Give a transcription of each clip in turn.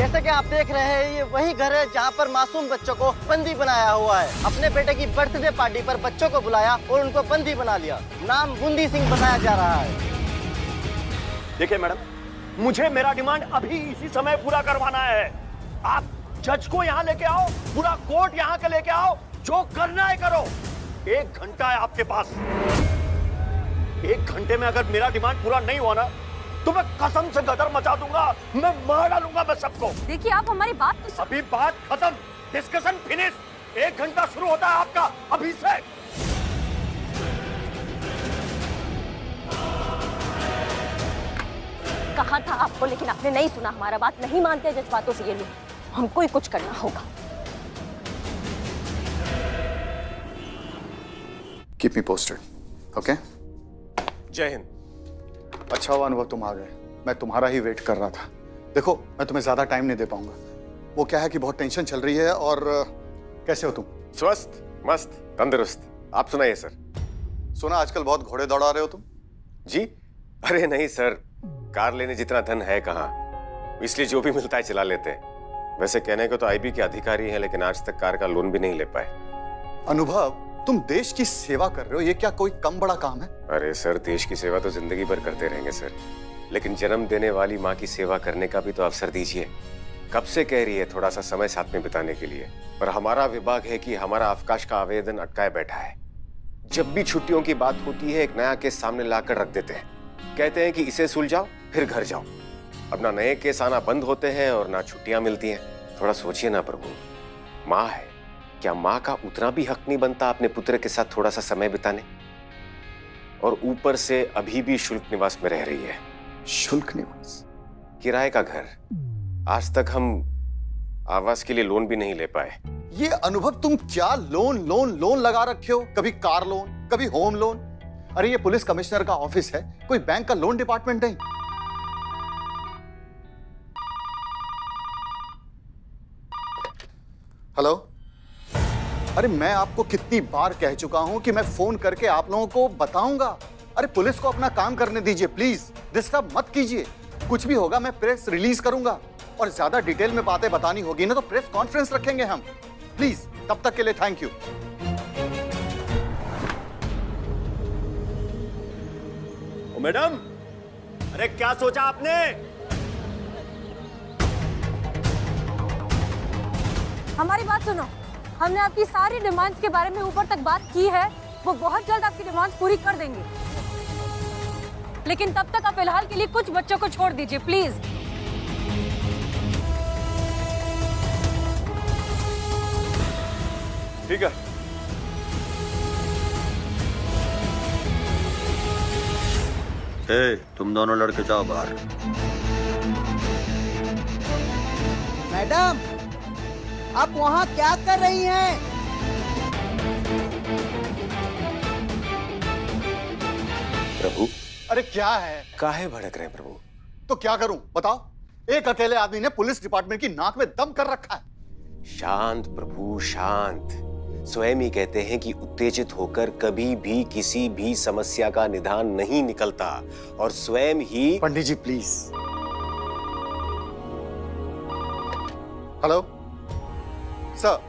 जैसे कि आप देख रहे हैं, ये वही घर है जहाँ पर मासूम बच्चों को बंदी बनाया हुआ है। अपने बेटे की बर्थडे पार्टी पर बच्चों को बुलाया और उनको बंदी बना लिया। नाम बूंदी सिंह बताया जा रहा है। देखिए मैडम, मुझे मेरा डिमांड अभी इसी समय पूरा करवाना है। आप जज को यहाँ लेके आओ, पूरा कोर्ट यहाँ के लेके आओ, जो करना है करो। 1 घंटा है आपके पास। 1 घंटे में अगर मेरा डिमांड पूरा नहीं हुआ ना, तो मैं कसम से गदर मचा दूंगा, मैं मार डालूंगा मैं सबको। देखिए आप हमारी बात तो अभी बात खत्म, डिस्कशन फिनिश। 1 घंटा शुरू होता है आपका अभी से। कहा था आपको, लेकिन आपने नहीं सुना हमारा बात। नहीं मानते जज्बातों से ये लोग, हमको ही कुछ करना होगा। Keep me posted, okay? जय हिंद। अच्छा हुआ अनुभव तुम आ गए, मैं तुम्हारा ही वेट कर रहा था। देखो, मैं तुम्हें ज्यादा टाइम नहीं दे पाऊंगा। वो क्या है कि बहुत टेंशन चल रही है। और कैसे हो तुम? स्वस्थ, मस्त, तंदुरुस्त। आप सुनाइए सर। सुना आजकल बहुत घोड़े दौड़ा रहे हो तुम। जी? अरे नहीं सर, कार लेने जितना धन है कहाँ, इसलिए जो भी मिलता है चला लेते हैं। वैसे कहने को तो आईबी के अधिकारी हैं, लेकिन आज तक कार का लोन भी नहीं ले पाए। अनुभव, तुम देश की सेवा कर रहे हो, ये क्या कोई कम बड़ा काम है? अरे सर, देश की सेवा तो जिंदगी भर करते रहेंगे सर, लेकिन जन्म देने वाली माँ की सेवा करने का भी तो अवसर दीजिए। कब से कह रही है थोड़ा सा समय साथ में बिताने के लिए, पर हमारा विभाग है कि हमारा अवकाश का आवेदन अटकाए बैठा है। जब भी छुट्टियों की बात होती है, एक नया केस सामने लाकर रख देते हैं। कहते हैं कि इसे सुलझाओ फिर घर जाओ। अब ना नए केस आना बंद होते हैं और ना छुट्टियां मिलती हैं। थोड़ा सोचिए ना प्रभु, माँ है, क्या माँ का उतना भी हक नहीं बनता अपने पुत्र के साथ थोड़ा सा समय बिताने? और ऊपर से अभी भी शुल्क निवास में रह रही है। शुल्क निवास? किराए का घर। आज तक हम आवास के लिए लोन भी नहीं ले पाए। ये अनुभव, तुम क्या लोन लोन लोन लगा रखे हो? कभी कार लोन, कभी होम लोन। अरे ये पुलिस कमिश्नर का ऑफिस है, कोई बैंक का लोन डिपार्टमेंट नहीं। हेलो? अरे मैं आपको कितनी बार कह चुका हूं कि मैं फोन करके आप लोगों को बताऊंगा। अरे पुलिस को अपना काम करने दीजिए प्लीज, डिस्टर्ब मत कीजिए। कुछ भी होगा मैं प्रेस रिलीज करूंगा, और ज्यादा डिटेल में बातें बतानी होगी ना तो प्रेस कॉन्फ्रेंस रखेंगे हम। प्लीज, तब तक के लिए थैंक यू। ओ मैडम, अरे क्या सोचा आपने? हमारी बात सुनो। हमने आपकी सारी डिमांड्स के बारे में ऊपर तक बात की है। वो बहुत जल्द आपकी डिमांड्स पूरी कर देंगे, लेकिन तब तक आप फिलहाल के लिए कुछ बच्चों को छोड़ दीजिए प्लीज। ठीक है। तुम दोनों लड़के जाओ बाहर। मैडम, आप वहाँ क्या कर रही हैं? प्रभु, अरे क्या है? काहे भड़क रहे हैं प्रभु? तो क्या करूं बताओ? एक अकेले आदमी ने पुलिस डिपार्टमेंट की नाक में दम कर रखा है। शांत प्रभु, शांत। स्वयं ही कहते हैं कि उत्तेजित होकर कभी भी किसी भी समस्या का निदान नहीं निकलता, और स्वयं ही। पंडित जी प्लीज। हेलो सर,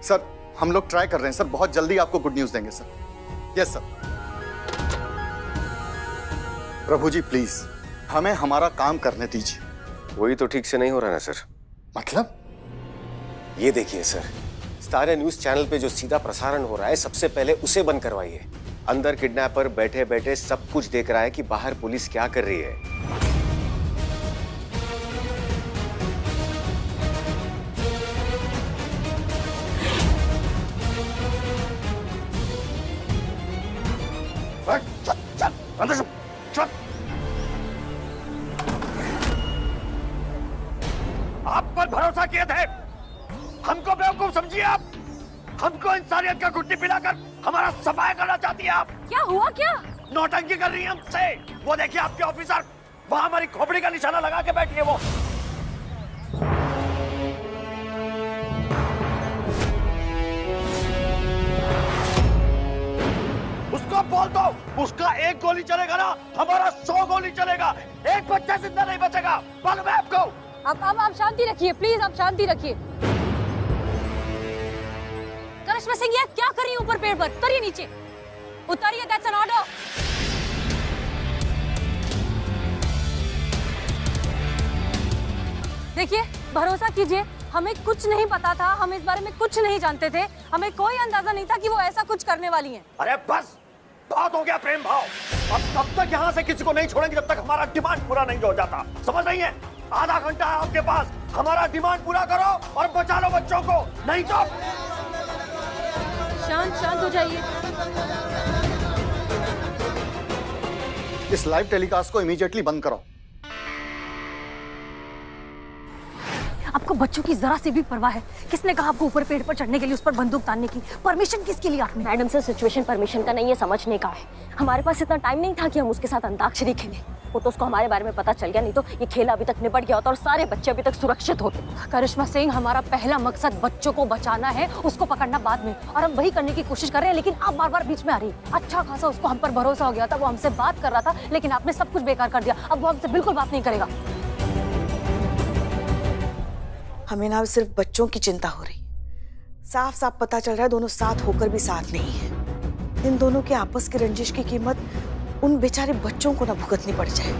सर हम लोग ट्राई कर रहे हैं सर, बहुत जल्दी आपको गुड न्यूज देंगे sir. Yes sir. Prabhu ji please, हमें हमारा काम करने दीजिए। वही तो ठीक से नहीं हो रहा ना सर। मतलब? ये देखिए सर, सारे न्यूज चैनल पे जो सीधा प्रसारण हो रहा है, सबसे पहले उसे बंद करवाइए। अंदर किडनैपर बैठे बैठे सब कुछ देख रहा है कि बाहर पुलिस क्या कर रही है। अंदर चल, चल। आप पर भरोसा किए थे, हमको बेवकूफ समझिए आप। हमको इंसानियत का घुट्टी पिलाकर हमारा सफाया करना चाहती है आप। क्या हुआ? क्या नौटंकी कर रही है हमसे? वो देखिए आपके ऑफिसर वहां हमारी खोपड़ी का निशाना लगा के बैठी है। वो उसको बोल दो, उसका एक गोली चलेगा ना, हमारा 100 गोली चलेगा। एक बच्चा जिंदा नहीं बचेगा, मालूम है आपको? आप शांति रखिए प्लीज, आप शांति रखिए। करिश्मा सिंह ये क्या कर रही है ऊपर पेड़ पर? उतरिए नीचे, उतरिए, दैट्स एन ऑर्डर। देखिए भरोसा कीजिए, हमें कुछ नहीं पता था, हम इस बारे में कुछ नहीं जानते थे, हमें कोई अंदाजा नहीं था कि वो ऐसा कुछ करने वाली हैं। अरे बस, बहुत हो गया प्रेम भाव। अब तब तक यहाँ से किसी को नहीं छोड़ेंगे जब तक हमारा डिमांड पूरा नहीं हो जाता, समझ रही है? आधा घंटा है आपके पास, हमारा डिमांड पूरा करो और बचा लो बच्चों को, नहीं तो। शांत हो जाइए। इस लाइव टेलीकास्ट को इमीडिएटली बंद करो। आपको बच्चों की जरा सी भी परवाह है? किसने कहा आपको ऊपर पेड़ पर चढ़ने के लिए, उस पर बंदूक तानने की परमिशन किसके लिए आपने? मैडम सर, सिचुएशन परमिशन का नहीं है, समझने का है। हमारे पास इतना टाइम नहीं था कि हम उसके साथ अंताक्षरी खेलें। वो तो उसको हमारे बारे में पता चल गया, नहीं तो ये खेल अभी तक निपट गया होता और सारे बच्चे अभी तक सुरक्षित होते। करिश्मा सिंह, हमारा पहला मकसद बच्चों को बचाना है, उसको पकड़ना बाद में, और हम वही करने की कोशिश कर रहे हैं, लेकिन आप बार बार बीच में आ रही है। अच्छा खासा उसको हम पर भरोसा हो गया था, वो हमसे बात कर रहा था, लेकिन आपने सब कुछ बेकार कर दिया। अब वो हमसे बिल्कुल बात नहीं करेगा। हमें ना सिर्फ बच्चों की चिंता हो रही, साफ साफ पता चल रहा है दोनों साथ होकर भी साथ नहीं है। इन दोनों के आपस की रंजिश की कीमत उन बेचारे बच्चों को ना भुगतनी पड़ जाए।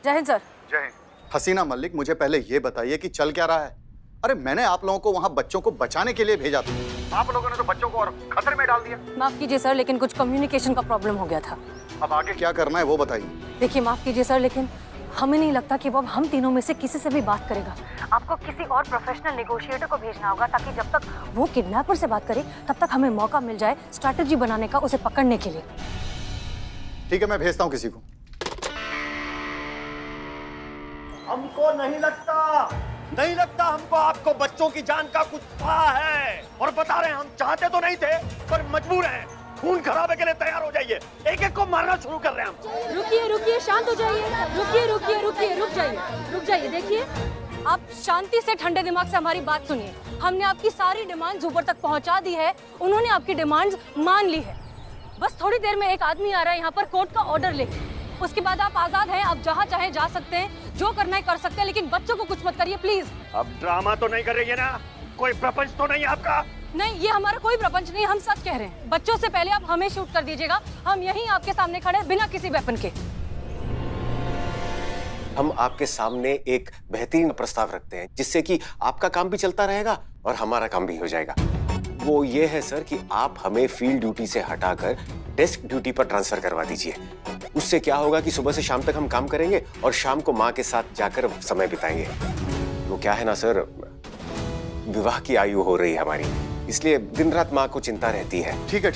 जय हिंद सर। जय हिंद। हसीना मलिक, मुझे पहले ये बताइए कि चल क्या रहा है? अरे मैंने आप लोगों को वहाँ बच्चों को बचाने के लिए भेजा था, आप लोगों ने तो बच्चों को और खतरे में डाल दिया। माफ कीजिए सर, लेकिन कुछ कम्युनिकेशन का प्रॉब्लम हो गया था। अब आगे क्या करना है वो बताइए। देखिए माफ कीजिए सर, लेकिन हमें नहीं लगता कि वो अब हम तीनों में से किसी से भी बात करेगा। आपको किसी और प्रोफेशनल नेगोशिएटर को भेजना होगा, ताकि जब तक वो किडनैपर से बात करे तब तक हमें मौका मिल जाए स्ट्रैटेजी बनाने का, उसे पकड़ने के लिए। ठीक है, मैं भेजता हूँ किसी को। हमको नहीं लगता हमको आपको बच्चों की जान का कुछ पता है, और बता रहे हैं, हम चाहते तो नहीं थे पर मजबूर हैं। खून खराबे के लिए तैयार हो जाइए, एक एक को मारना शुरू कर रहे हैं हम। रुकिए, शांत हो जाइए। रुक जाइए। देखिए, आप शांति से ठंडे दिमाग से हमारी बात सुनिए। हमने आपकी सारी डिमांड्स ऊपर तक पहुंचा दी है, उन्होंने आपकी डिमांड्स मान ली है। बस थोड़ी देर में एक आदमी आ रहा है यहाँ पर कोर्ट का ऑर्डर लेके, उसके बाद आप आजाद हैं, आप जहाँ चाहे जा सकते हैं, जो करना है कर सकते हैं, लेकिन बच्चों को कुछ मत करिए प्लीज। अब ड्रामा तो नहीं कर रही है ना? कोई प्रपंच तो नहीं आपका? नहीं, ये हमारा कोई प्रपंच नहीं, हम सच कह रहे हैं। बच्चों से पहले आप हमें शूट कर दीजिएगा, हम यहीं आपके सामने खड़े बिना किसी वेपन के। हम आपके सामने एक बेहतरीन प्रस्ताव रखते हैं, जिससे कि आपका काम भी चलता रहेगा और हमारा काम भी हो जाएगा। वो ये है सर कि आप हमें फील्ड ड्यूटी से हटाकर डेस्क ड्यूटी पर ट्रांसफर करवा दीजिए। उससे क्या होगा कि सुबह से शाम तक हम काम करेंगे और शाम को माँ के साथ जाकर समय बिताएंगे। वो क्या है ना सर, विवाह की आयु हो रही है हमारी, इसलिए दिन रात माँ को चिंता रहती है। ठीक है।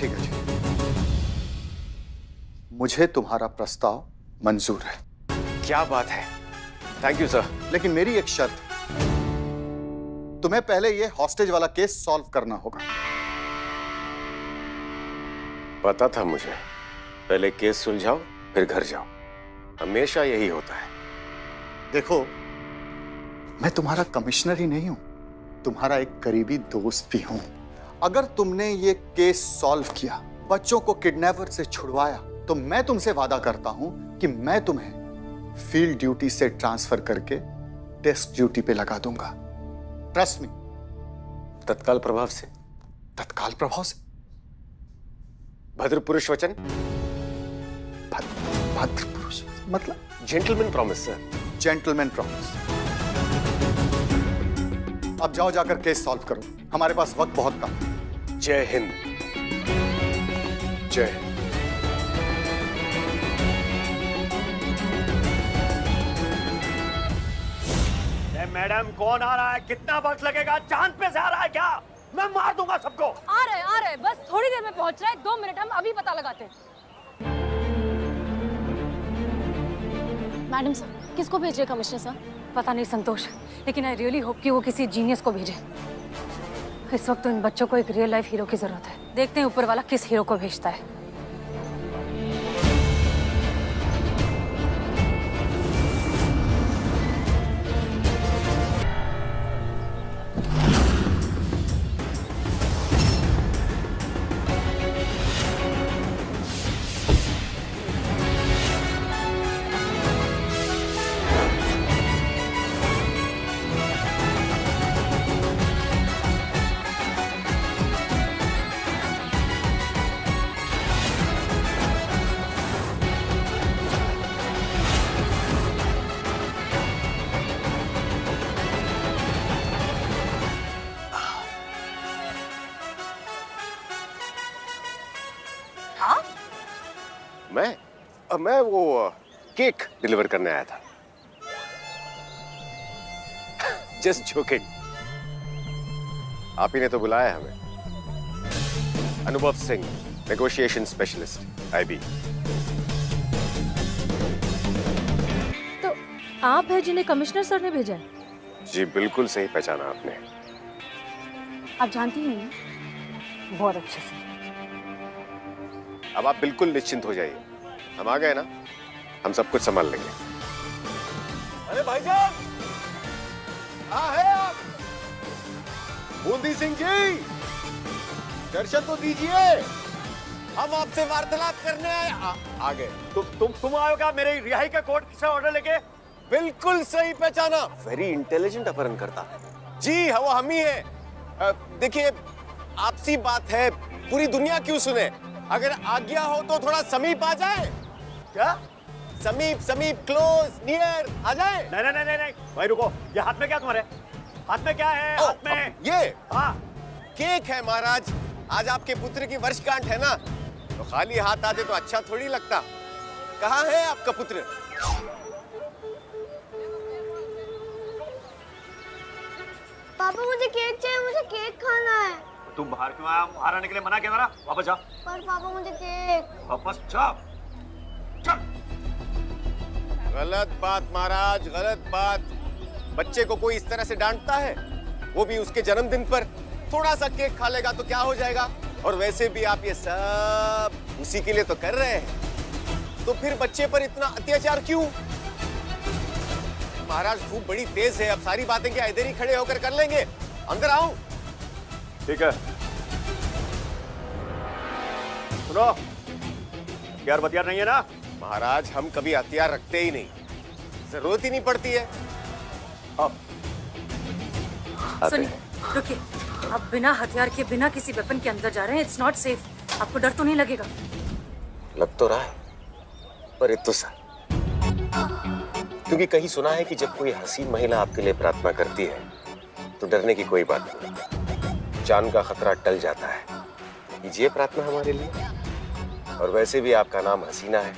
मुझे तुम्हारा प्रस्ताव मंजूर है। क्या बात है, थैंक यू सर। लेकिन मेरी एक शर्त, तुम्हें पहले ये हॉस्टेज वाला केस सॉल्व करना होगा। पता था मुझे, पहले केस सुलझाओ फिर घर जाओ, हमेशा यही होता है। देखो, मैं तुम्हारा कमिश्नर ही नहीं हूं, तुम्हारा एक करीबी दोस्त भी हूं। अगर तुमने ये केस सॉल्व किया, बच्चों को किडनैपर से छुड़वाया, तो मैं तुमसे वादा करता हूं कि मैं तुम्हें फील्ड ड्यूटी से ट्रांसफर करके डेस्क ड्यूटी पे लगा दूंगा। Trust me. तत्काल प्रभाव से? तत्काल प्रभाव से। भद्र पुरुष वचन? भद्र पुरुष मतलब? Gentleman promise sir. Gentleman promise. अब जाओ, जाकर केस सॉल्व करो, हमारे पास वक्त बहुत कम है। जय हिंद। जय हिंद। मैडम, कौन आ रहा है? कितना वक्त लगेगा? चांद पे से आ रहा है क्या? मैं मार दूंगा सबको। आ रहे, बस थोड़ी देर में पहुंच रहा है, 2 मिनट, हम अभी पता लगाते हैं। मैडम सर, किसको भेजे कमिश्नर सर? पता नहीं संतोष, लेकिन आई रियली होप कि वो किसी जीनियस को भेजे। इस वक्त तो इन बच्चों को एक रियल लाइफ हीरो की जरूरत है। देखते हैं ऊपर वाला किस हीरो को भेजता है। मैं वो केक डिलीवर करने आया था। Just joking. आप ही ने तो बुलाया हमें। अनुभव सिंह, नेगोशिएशन स्पेशलिस्ट, आईबी। तो आप हैं जिन्हें कमिश्नर सर ने भेजा है? जी बिल्कुल सही पहचाना आपने। आप जानती हैं ना? बहुत अच्छे से। अब आप बिल्कुल निश्चिंत हो जाइए, हम आ गए ना, हम सब कुछ संभाल लेंगे। अरे भाईजान, कहाँ है आप? बूंदी सिंह जी, दर्शन तो दीजिए। हम आपसे वार्तालाप करने आए। आ गए। तुम आए हो क्या मेरे रिहाई का कोर्ट से ऑर्डर लेके? बिल्कुल सही पहचाना। Very intelligent अपहरणकर्ता। जी वो हम ही हैं। देखिए, आपसी बात है, पूरी दुनिया क्यों सुने? अगर आज्ञा हो तो थोड़ा समीप आ जाए। क्या? समीप, क्लोज, नियर आ जाए। नहीं भाई रुको, ये हाथ में क्या तुम्हारे? हाथ में क्या है? हाथ में ये हाँ केक है महाराज। आज आपके पुत्र की वर्षगांठ है ना, तो खाली हाथ आते तो अच्छा थोड़ी लगता। कहाँ है आपका पुत्र? पापा मुझे केक चाहिए, मुझे केक खाना है। तुम बाहर क्यों आया? बाहर आने के लिए मना किया था। वापस जा। पर पापा मुझे केक। वापस जा। चल। गलत बात महाराज, गलत बात। बच्चे को कोई इस तरह से डांटता है? वो भी उसके जन्मदिन पर। थोड़ा सा केक खा लेगा तो क्या हो जाएगा? और वैसे भी आप ये सब उसी के लिए तो कर रहे हैं, तो फिर बच्चे पर इतना अत्याचार क्यों? महाराज धूप बड़ी तेज है, अब सारी बातें क्या इधर ही खड़े होकर कर लेंगे? अंदर आओ। ठीक है, सुनो, हथियार बतियार नहीं है ना? महाराज हम कभी हथियार रखते ही नहीं, जरूरत ही नहीं पड़ती है। अब सुनिए, रुकिए। आप बिना हथियार के, बिना किसी वेपन के अंदर जा रहे हैं। It's not safe. आपको डर तो नहीं लगेगा? लग तो रहा है, पर इतना सा, क्योंकि कहीं सुना है कि जब कोई हसीन महिला आपके लिए प्रार्थना करती है तो डरने की कोई बात नहीं, जान का खतरा टल जाता है। कीजिए प्रार्थना हमारे लिए। और वैसे भी आपका नाम हसीना है,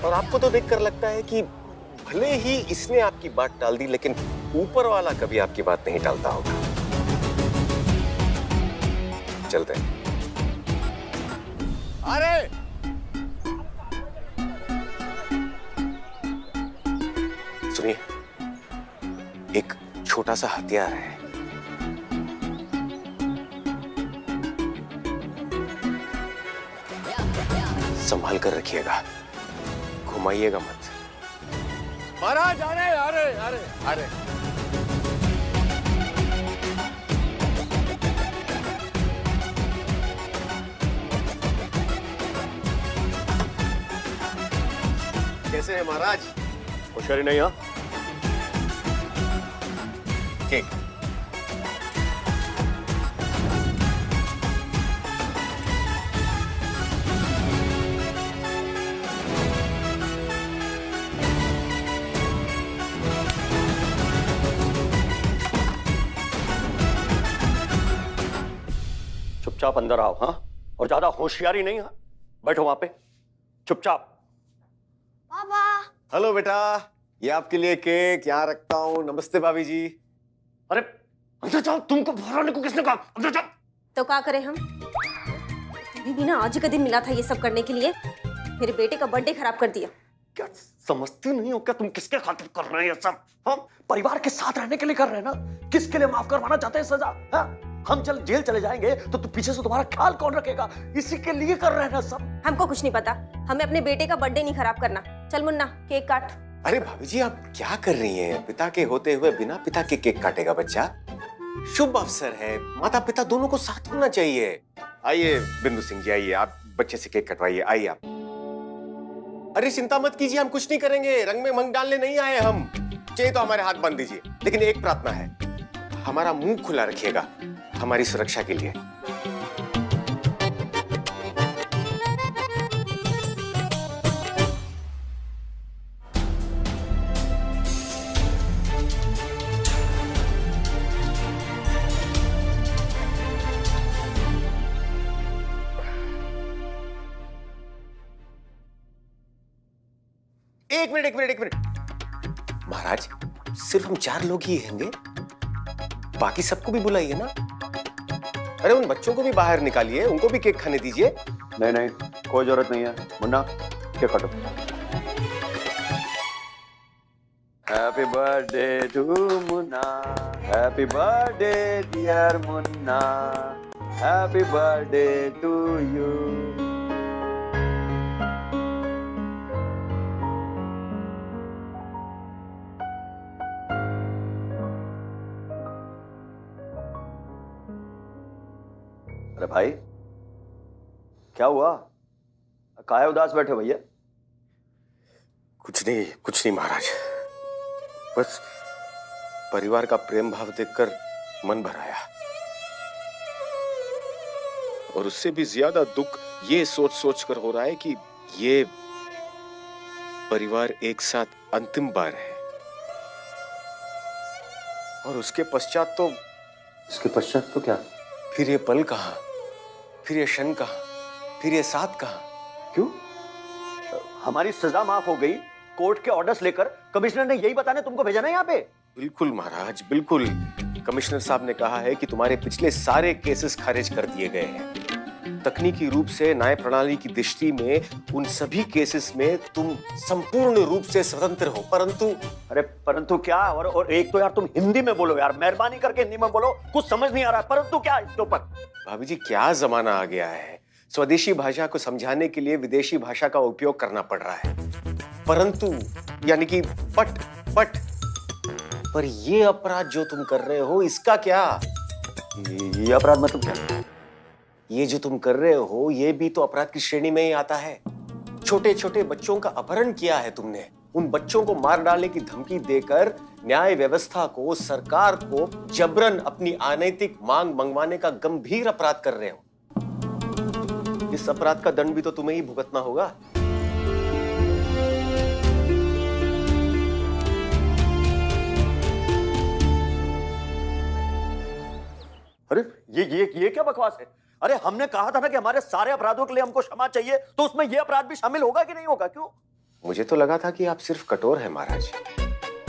और आपको तो देखकर लगता है कि भले ही इसने आपकी बात टाल दी, लेकिन ऊपर वाला कभी आपकी बात नहीं टालता होगा। चलते हैं। अरे सुनिए, एक छोटा सा हथियार है। संभाल कर रखिएगा, घुमाइएगा मत। महाराज आ रहे। कैसे है महाराज? होशियारी नहीं? हाँ केक। चुपचाप अंदर आओ। हाँ, और ज्यादा होशियारी नहीं। हाँ, बैठो वहां पे चुपचाप। पापा। हेलो बेटा, ये आपके लिए केक यहाँ रखता हूँ। नमस्ते भाभी जी। अरे अंदर जाओ, तुमको बाहर आने को किसने कहा? अंदर जाओ। तो क्या करें हम? तुम्हें भी ना आज का दिन मिला था ये सब करने के लिए। मेरे बेटे का बर्थडे खराब कर दिया। क्या समझती नहीं हो क्या तुम किसके खातिर कर रहे हैं ये सब? हम परिवार के साथ रहने के लिए कर रहे हैं ना। किसके लिए माफ करवाना चाहते हैं सजा? हम जेल चले जाएंगे तो पीछे से तुम्हारा ख्याल कौन रखेगा? इसी के लिए कर रहे हैं ना सब। हमको कुछ नहीं पता, हमें अपने बेटे का बर्थडे नहीं खराब करना। चल मुन्ना, केक काट। अरे भाभी जी, आप क्या कर रही हैं? पिता के होते हुए बिना पिता के केक काटेगा बच्चा? शुभ अवसर है, माता पिता दोनों को साथ होना चाहिए। आइए बिंदु सिंह जी, आइए, आप बच्चे से केक कटवाइए। आइए आप। अरे चिंता मत कीजिए, हम कुछ नहीं करेंगे। रंग में मंग डालने नहीं आए हम। चाहिए तो हमारे हाथ बांध दीजिए, लेकिन एक प्रार्थना है, हमारा मुंह खुला रखिएगा हमारी सुरक्षा के लिए। एक मिनट एक मिनट एक मिनट। महाराज सिर्फ हम 4 लोग ही होंगे, बाकी सबको भी बुलाइए ना। अरे उन बच्चों को भी बाहर निकालिए, उनको भी केक खाने दीजिए। नहीं नहीं, कोई जरूरत नहीं है। मुन्ना केक काटो। Happy birthday to Munna, happy birthday dear Munna, happy birthday to you. अरे भाई क्या हुआ, काहे उदास बैठे भैया? कुछ नहीं महाराज, बस परिवार का प्रेम भाव देखकर मन भर आया, और उससे भी ज्यादा दुख ये सोच कर हो रहा है कि ये परिवार एक साथ अंतिम बार है, और उसके पश्चात तो क्या? फिर ये पल कहां, फिर ये क्षण कहां, फिर ये साथ कहां? क्यों? हमारी सजा माफ हो गई, कोर्ट के ऑर्डर्स लेकर कमिश्नर ने यही बताने तुमको भेजा ना यहाँ पे? बिल्कुल महाराज, बिल्कुल। कमिश्नर साहब ने कहा है कि तुम्हारे पिछले सारे केसेस खारिज कर दिए गए हैं। तकनीकी रूप से न्याय प्रणाली की दृष्टि में उन सभी केसेस में तुम संपूर्ण रूप से स्वतंत्र हो, परंतु अरे परंतु क्या? और एक तो यार तुम हिंदी में बोलो यार, मेहरबानी करके हिंदी में बोलो, कुछ समझ नहीं आ रहा। परंतु क्या इसके ऊपर? भाभी जी क्या जमाना आ गया है, स्वदेशी भाषा को समझाने के लिए विदेशी भाषा का उपयोग करना पड़ रहा है। परंतु यानी कि पट पर ये अपराध जो तुम कर रहे हो इसका क्या? ये अपराध मतलब क्या? ये जो तुम कर रहे हो ये भी तो अपराध की श्रेणी में ही आता है। छोटे छोटे बच्चों का अपहरण किया है तुमने, उन बच्चों को मार डालने की धमकी देकर न्याय व्यवस्था को, सरकार को जबरन अपनी अनैतिक मांग मंगवाने का गंभीर अपराध कर रहे हो। इस अपराध का दंड भी तो तुम्हें ही भुगतना होगा। अरे ये क्या बकवास है? अरे हमने कहा था ना कि हमारे सारे अपराधों के लिए हमको क्षमा चाहिए, तो उसमें ये अपराध भी शामिल होगा कि नहीं होगा? क्यों? मुझे तो लगा था कि आप सिर्फ कठोर हैं महाराज,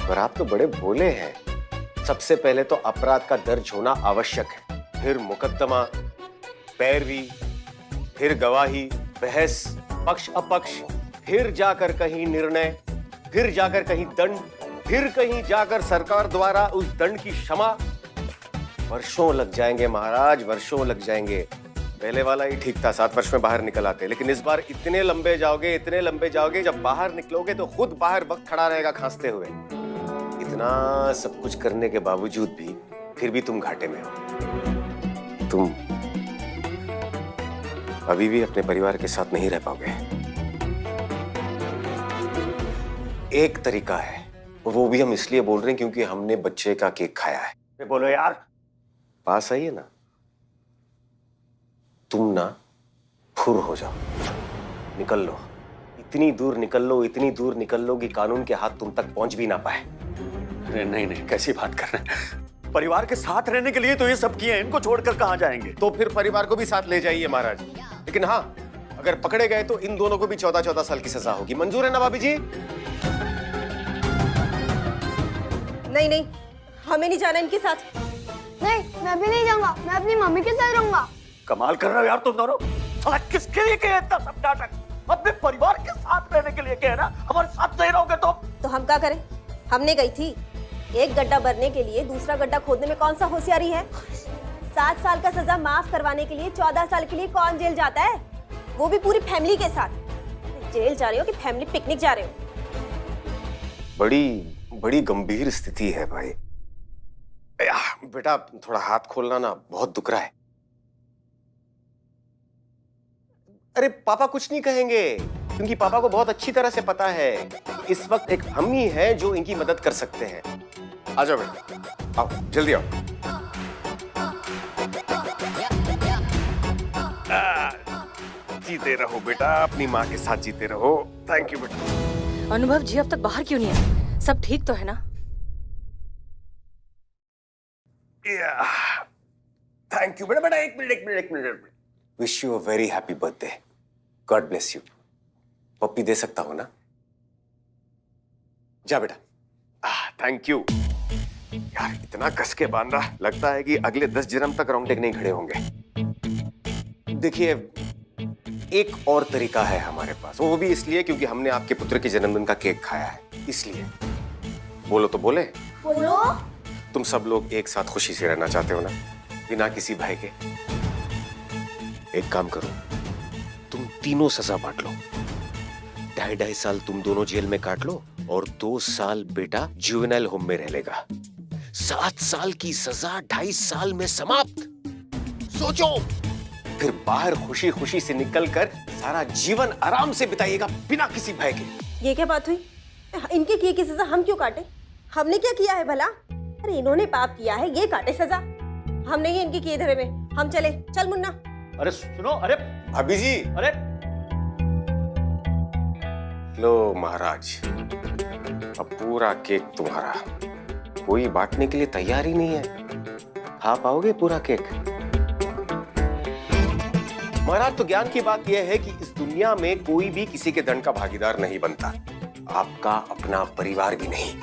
पर आप तो बड़े भोले हैं। सबसे पहले तो अपराध का दर्ज होना आवश्यक है, फिर मुकदमा, पैरवी, फिर गवाही, बहस, पक्ष अपक्ष, फिर जाकर कहीं निर्णय, फिर जाकर कहीं दंड, फिर कहीं जाकर सरकार द्वारा उस दंड की क्षमा। वर्षों लग जाएंगे महाराज, वर्षों लग जाएंगे। पहले वाला ही ठीक था, 7 वर्ष में बाहर निकल आते, लेकिन इस बार इतने लंबे जाओगे, जब बाहर निकलोगे तो खुद बाहर वक्त खड़ा रहेगा खांसते हुए। इतना सब कुछ करने के बावजूद भी फिर भी तुम घाटे में हो। तुम अभी भी अपने परिवार के साथ नहीं रह पाओगे। एक तरीका है, वो भी हम इसलिए बोल रहे हैं क्योंकि हमने बच्चे का केक खाया है। बोलो यार। पास आइए ना, तुम ना फुर हो जाओ, निकल लो, इतनी दूर निकल लो कि कानून के हाथ तुम तक पहुंच भी ना पाए। अरे नहीं, कैसी बात कर रहे हैं? परिवार के साथ रहने के लिए तो ये सब किए हैं, इनको छोड़कर कहां जाएंगे? तो फिर परिवार को भी साथ ले जाइए महाराज, लेकिन हाँ, अगर पकड़े गए तो इन दोनों को भी 14-14 साल की सजा होगी। मंजूर है ना भाभी जी? नहीं, हमें नहीं जाना इनके साथ। नहीं, मैं भी नहीं जाऊंगा, मैं अपनी मम्मी के साथ रहूंगा। कमाल कर रहे हो यार तुम दोनों। साला किसके लिए कहे इतना सब नाटक? अपने परिवार के साथ रहने के लिए कहे ना, हमारे साथ नहीं रहोगे तो हम क्या करें? हमने गई थी, एक गड्ढा भरने के लिए दूसरा गड्ढा खोदने में कौन सा होशियारी है? 7 साल का सजा माफ करवाने के लिए 14 साल के लिए कौन जेल जाता है? वो भी पूरी फैमिली के साथ। जेल जा रहे हो कि फैमिली पिकनिक जा रहे हो? बड़ी गंभीर स्थिति है भाई। बेटा थोड़ा हाथ खोलना ना, बहुत दुख रहा है। अरे पापा कुछ नहीं कहेंगे, क्योंकि पापा को बहुत अच्छी तरह से पता है इस वक्त एक हम ही है जो इनकी मदद कर सकते हैं। आ जाओ बेटा, आओ जल्दी आओ। जीते रहो बेटा, अपनी माँ के साथ जीते रहो। थैंक यू बेटा। अनुभव जी अब तक बाहर क्यों नहीं आए? सब ठीक तो है ना? थैंक यू बेटा। एक minute. Wish you a very happy birthday. God bless you. पप्पी दे सकता हूं ना? जा बेटा। थैंक यू यार, इतना कस के बांधा, लगता है कि अगले 10 जन्म तक रोंगटे नहीं खड़े होंगे। देखिए, एक और तरीका है हमारे पास, वो भी इसलिए क्योंकि हमने आपके पुत्र के जन्मदिन का केक खाया है, इसलिए। बोलो तो बोले। बोलो। तुम सब लोग एक साथ खुशी से रहना चाहते हो ना, बिना किसी भय के? एक काम करो, तुम तीनों सजा बांट लो। 2.5 साल तुम दोनों जेल में काट लो और 2 साल बेटा जुवेनाइल होम में रह लेगा। 7 साल की सजा 2.5 साल में समाप्त। सोचो, फिर बाहर खुशी खुशी से निकलकर सारा जीवन आराम से बिताइएगा बिना किसी भय के। ये क्या बात हुई? इनके किए की सजा हम क्यों काटे? हमने क्या किया है भला? अरे इन्होंने पाप किया है, ये काटे सजा। हम नहीं इनके किए धरे में। हम चले। चल मुन्ना। अरे सुनो, अरे भाभी जी। अरे लो महाराज, अब पूरा केक तुम्हारा। कोई बांटने के लिए तैयार ही नहीं है। खा पाओगे पूरा केक? महाराज, तो ज्ञान की बात यह है कि इस दुनिया में कोई भी किसी के दंड का भागीदार नहीं बनता, आपका अपना परिवार भी नहीं।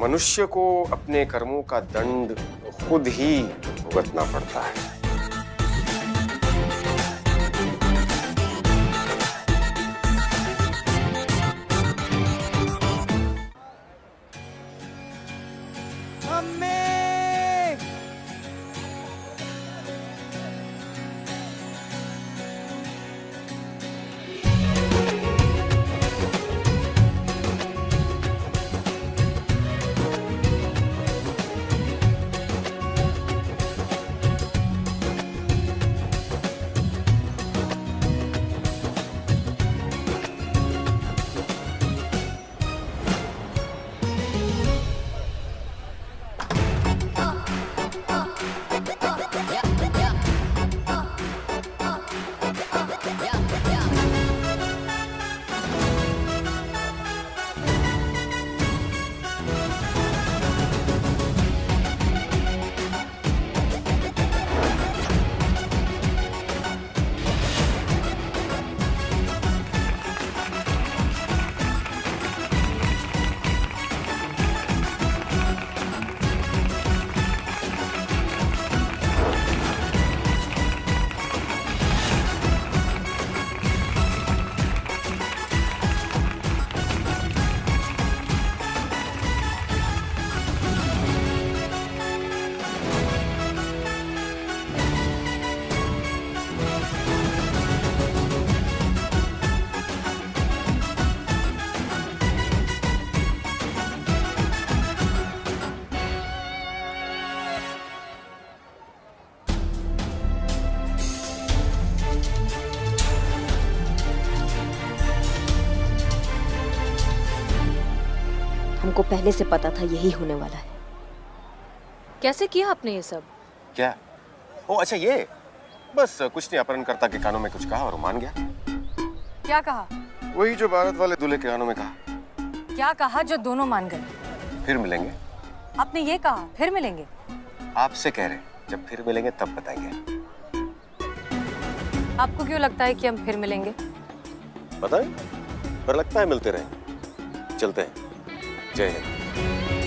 मनुष्य को अपने कर्मों का दंड खुद ही भुगतना पड़ता है। हमको पहले से पता था यही होने वाला है। कैसे किया आपने ये सब? क्या? ओ अच्छा, ये बस कुछ नहीं, अपहरणकर्ता के कानों में कुछ कहा और वो मान गया। क्या कहा? वही जो बारात वाले दूल्हे के कानों में कहा। क्या कहा जो दोनों मान गए? फिर मिलेंगे। आपने ये कहा फिर मिलेंगे? आपसे कह रहे, जब फिर मिलेंगे तब बताएंगे। आपको क्यों लगता है कि हम फिर मिलेंगे? पता नहीं, पर लगता है मिलते रहेंगे। चलते हैं। जय हिंद।